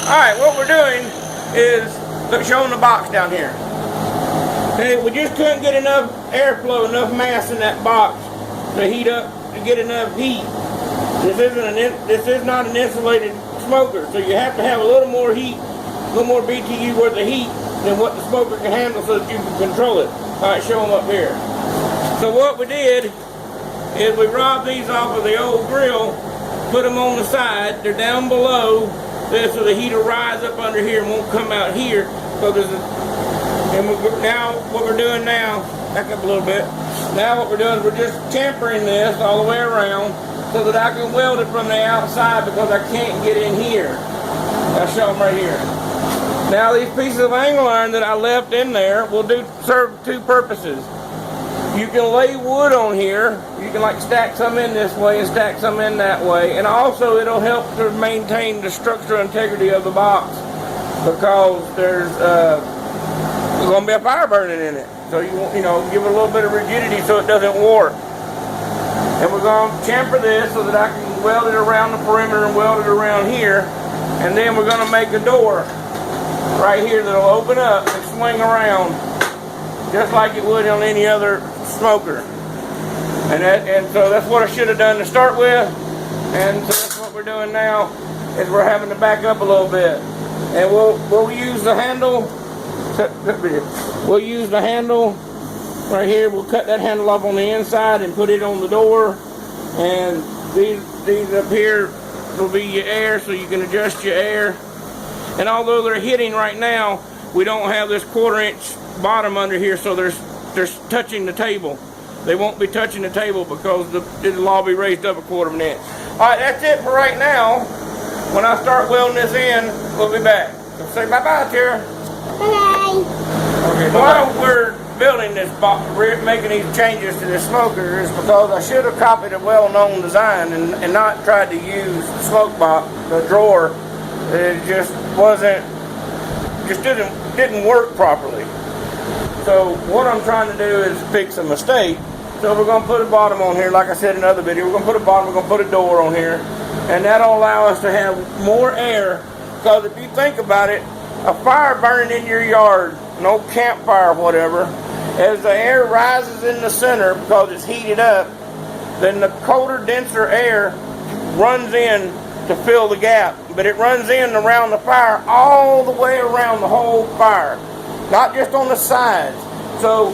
Alright, what we're doing is showing the box down here. And we just couldn't get enough airflow, enough mass in that box to heat up, to get enough heat. This is not an insulated smoker, so you have to have a little more heat, a little more BTU worth of heat than what the smoker can handle so that you can control it. Alright, show them up here. So what we did is we robbed these off of the old grill, put them on the side. They're down below this, so the heat will rise up under here and won't come out here. So there's now what we're doing now, back up a little bit. Now what we're doing is we're just tempering this all the way around so that I can weld it from the outside because I can't get in here. I'll show them right here. Now these pieces of angle iron that I left in there will serve two purposes. You can lay wood on here. You can like stack some in this way and stack some in that way. And also it'll help to maintain the structural integrity of the box because there's going to be a fire burning in it. So you know, give it a little bit of rigidity so it doesn't warp. And we're going to chamfer this so that I can weld it around the perimeter and weld it around here. And then we're going to make a door right here that'll open up and swing around just like it would on any other smoker. And so that's what I should have done to start with. And so that's what we're doing now, is we're having to back up a little bit. And we'll use the handle. We'll use the handle right here. We'll cut that handle off on the inside and put it on the door. And these up here will be your air, so you can adjust your air. And although they're hitting right now, we don't have this 1/4 inch bottom under here, so they're touching the table. They won't be touching the table because it'll all be raised up 1/4 inch. Alright, that's it for right now. When I start welding this in, we'll be back. So say bye-bye, Tara. Bye. Okay, while we're building this box, making these changes to this smoker, is because I should have copied a well-known design and not tried to use the smoke box, the drawer. It just didn't work properly. So what I'm trying to do is fix a mistake. So we're going to put a bottom on here, like I said in another video. We're going to put a bottom, we're going to put a door on here. And that'll allow us to have more air. Because if you think about it, a fire burning in your yard, an old campfire or whatever, as the air rises in the center because it's heated up, then the colder, denser air runs in to fill the gap. But it runs in around the fire all the way around the whole fire, not just on the sides. So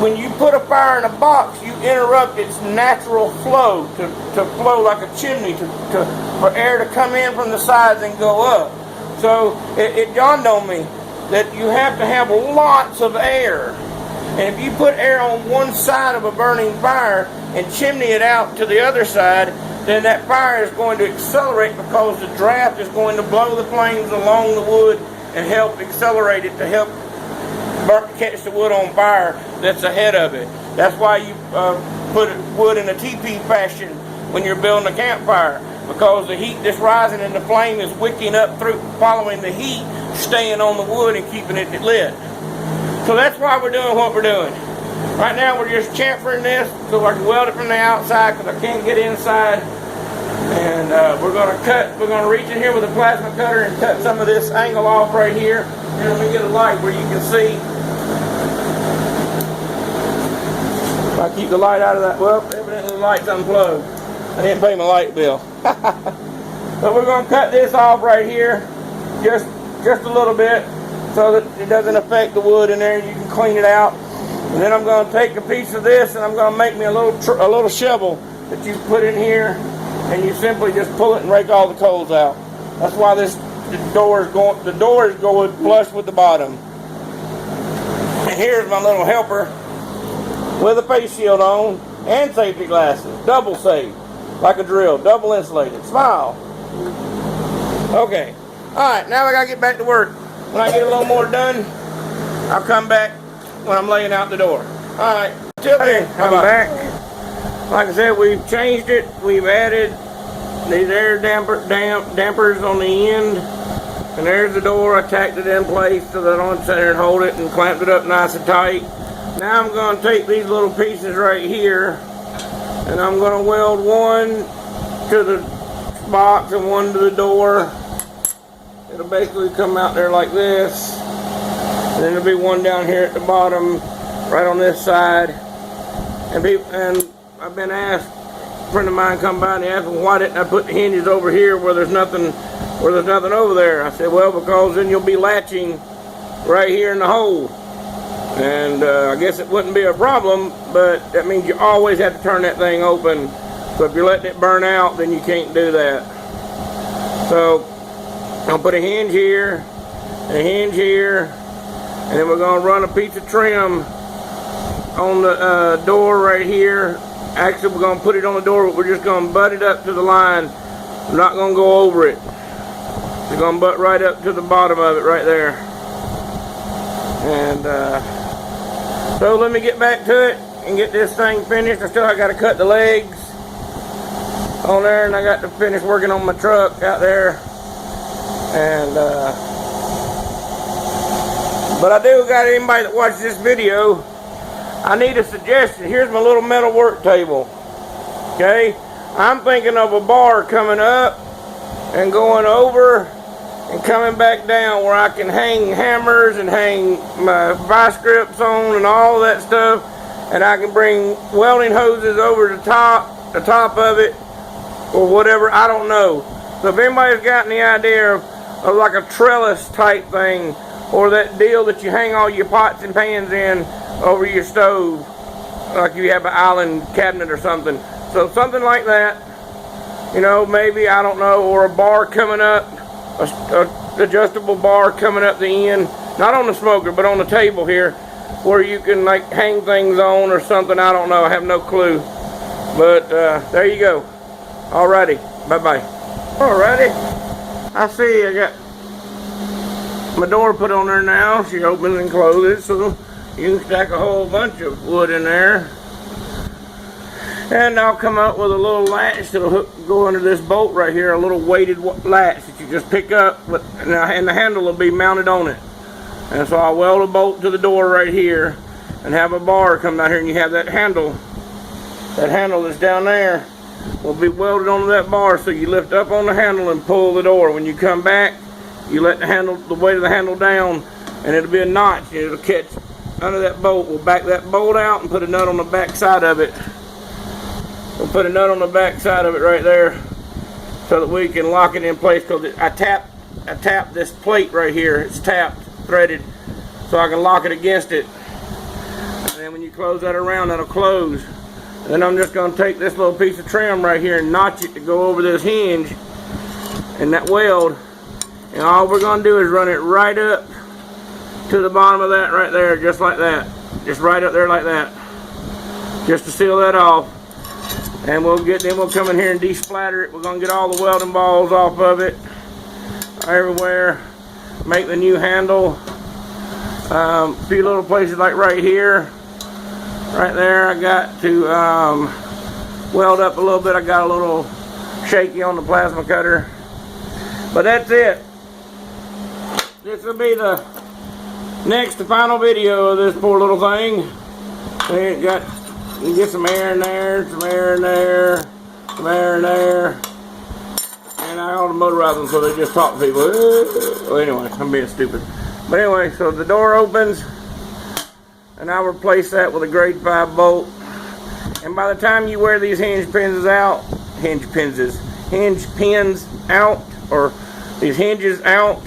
when you put a fire in a box, you interrupt its natural flow to flow like a chimney, for air to come in from the sides and go up. So it dawned on me that you have to have lots of air. And if you put air on one side of a burning fire and chimney it out to the other side, then that fire is going to accelerate because the draft is going to blow the flames along the wood and help accelerate it to help catch the wood on fire that's ahead of it. That's why you put wood in a teepee fashion when you're building a campfire, because the heat that's rising in the flame is wicking up through, following the heat, staying on the wood and keeping it lit. So that's why we're doing what we're doing. Right now we're just chamfering this so I can weld it from the outside because I can't get inside. And we're going to reach in here with a plasma cutter and cut some of this angle off right here. And let me get a light where you can see. If I keep the light out of that, well, evidently the light's unplugged. I didn't pay my light bill. But we're going to cut this off right here, just a little bit, so that it doesn't affect the wood in there. You can clean it out. And then I'm going to take a piece of this and I'm going to make me a little shovel that you put in here, and you simply just pull it and rake all the coals out. That's why the door is going flush with the bottom. And here's my little helper with a face shield on and safety glasses, double safe, like a drill, double insulated. Smile. Okay. Alright, now I gotta get back to work. When I get a little more done, I'll come back when I'm laying out the door. Alright, till then, I'm back. Like I said, we've changed it. We've added these air dampers on the end. And there's the door. I tacked it in place so that I don't sit there and hold it, and clamped it up nice and tight. Now I'm going to take these little pieces right here, and I'm going to weld one to the box and one to the door. it'll basically come out there like this. And then there'll be one down here at the bottom, right on this side. And I've been asked, a friend of mine come by and he asked me, why didn't I put the hinges over here where there's nothing over there? I said, well, because then you'll be latching right here in the hole. And I guess it wouldn't be a problem, but that means you always have to turn that thing open. So if you're letting it burn out, then you can't do that. So I'll put a hinge here, and a hinge here, and then we're going to run a piece of trim on the door right here. Actually, we're going to put it on the door, but we're just going to butt it up to the line. We're not going to go over it. We're going to butt right up to the bottom of it right there. And so let me get back to it and get this thing finished. I got to cut the legs on there, and I got to finish working on my truck out there. And but I do got anybody that watches this video, I need a suggestion. Here's my little metal work table. Okay, I'm thinking of a bar coming up and going over and coming back down where I can hang hammers and hang my vice grips on and all that stuff, and I can bring welding hoses over the top of it or whatever, I don't know. So if anybody's got any idea of like a trellis type thing, or that deal that you hang all your pots and pans in over your stove, like if you have an island cabinet or something. So something like that, you know, maybe, I don't know, or a bar coming up, a adjustable bar coming up the end, not on the smoker, but on the table here, where you can like hang things on or something. I don't know, I have no clue. But there you go. Alrighty, bye-bye. Alrighty, I see I got my door put on there now. She opens and closes, so you can stack a whole bunch of wood in there. And I'll come up with a little latch that'll go under this bolt right here, a little weighted latch that you just pick up, and the handle will be mounted on it. And so I'll weld a bolt to the door right here and have a bar come down here, and you have that handle that's down there will be welded onto that bar, so you lift up on the handle and pull the door. When you come back, you let the weight of the handle down, and it'll be a notch, and it'll catch under that bolt. We'll back that bolt out and put a nut on the back side of it. We'll put a nut on the back side of it right there so that we can lock it in place, because I tap this plate right here. It's tapped, threaded, so I can lock it against it. And then when you close that around, that'll close. And then I'm just going to take this little piece of trim right here and notch it to go over this hinge and that weld. And all we're going to do is run it right up to the bottom of that right there, just like that. Just right up there like that. Just to seal that off. And we'll come in here and de-splatter it. We're going to get all the welding balls off of it everywhere. Make the new handle. A few little places like right here. Right there, I got to weld up a little bit. I got a little shaky on the plasma cutter. But that's it. This will be the next final video of this poor little thing. You get some air in there, some air in there, some air in there. And I ought to motorize them so they just talk to people. Well, anyway, I'm being stupid. But anyway, so the door opens, and I'll replace that with a grade 5 bolt. And by the time you wear these hinge pins out, or these hinges out,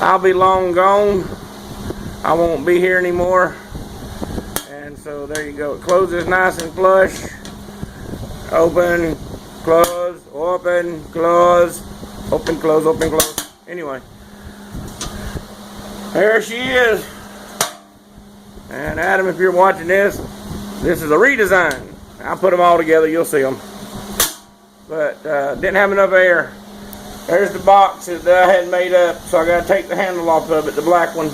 I'll be long gone. I won't be here anymore. And so there you go. It closes nice and flush. Open, close, open, close, open, close, open, close. Anyway, there she is. And Adam, if you're watching this is a redesign. I'll put them all together, you'll see them. But didn't have enough air. There's the box that I had made up, so I got to take the handle off of it, the black one,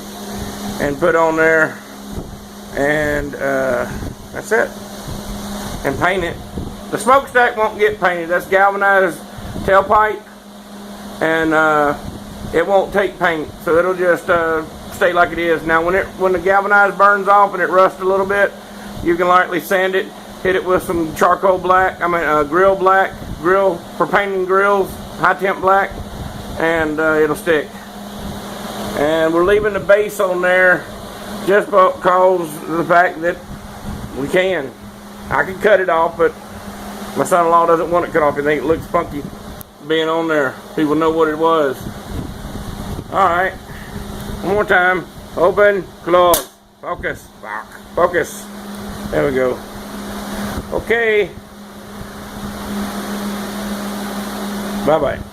and put on there. And that's it. And paint it. The smokestack won't get painted. That's galvanized tailpipe, and it won't take paint, so it'll just stay like it is. Now when the galvanized burns off and it rusts a little bit, you can lightly sand it, hit it with some charcoal black, grill for painting grills, high temp black, and it'll stick. And we're leaving the base on there just because of the fact that we can. I can cut it off, but my son-in-law doesn't want it cut off. He thinks it looks funky being on there. People know what it was. Alright. One more time. Open, close. Focus. Focus. There we go. Okay. Bye-bye.